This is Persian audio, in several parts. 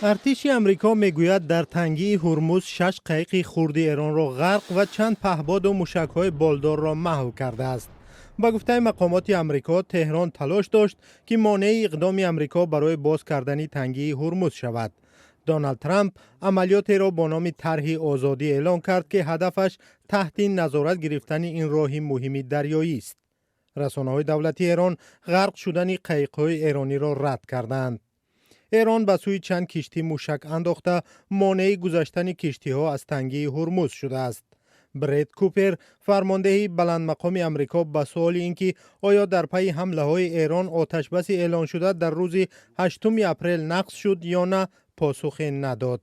ارتش امریکا میگوید در تنگی هرمز 6 قایق خردی ایران را غرق و چند پهپاد و موشک‌های بالدار را محو کرده است. با گفته مقامات امریکا، تهران تلاش داشت که مانع اقدام امریکا برای باز کردن تنگی هرمز شود. دونالد ترامپ عملیاتی را با نام طرح آزادی اعلان کرد که هدفش تحت نظارت گرفتن این راه مهم دریایی است. رسانه‌های دولتی ایران غرق شدن قایق‌های ایرانی را رد کردند. ایران به سوی چند کشتی موشک انداخته مانع گذشتن کشتی‌ها از تنگی هرمز شده است. برید کوپر، فرمانده بلند مقام امریکا، به سوال اینکه آیا در پی حمله های ایران آتشبس اعلان شده در روز 8 اپریل نقض شد یا نه، پاسخ نداد.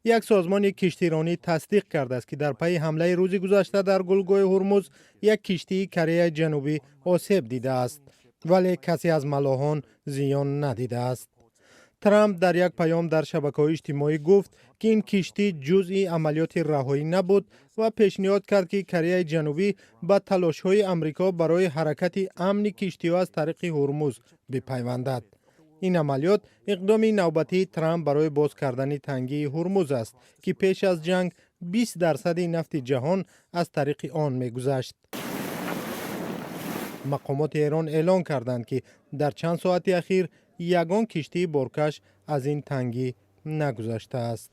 یک سازمان کشتیرانی تصدیق کرده است که در پی حمله روز گذشته در گلوگاه هرمز یک کشتی کره جنوبی آسیب دیده است، ولی کسی از ملاحان زیان ندیده است. ترامپ در یک پیام در شبکه‌های اجتماعی گفت که این کشتی جزئی عملیات رهایی نبود و پیشنهاد کرد که کره جنوبی به تلاش‌های امریکا برای حرکت امن کشتی‌ها از طریق هرمز بپیوندد. این عملیات اقدام نوبتی ترامپ برای باز کردن تنگی هرمز است که پیش از جنگ 20% نفت جهان از طریق آن می‌گذشت. مقامات ایران اعلان کردند که در چند ساعت اخیر یگان کشتی بارکش از این تنگی نگذشته است.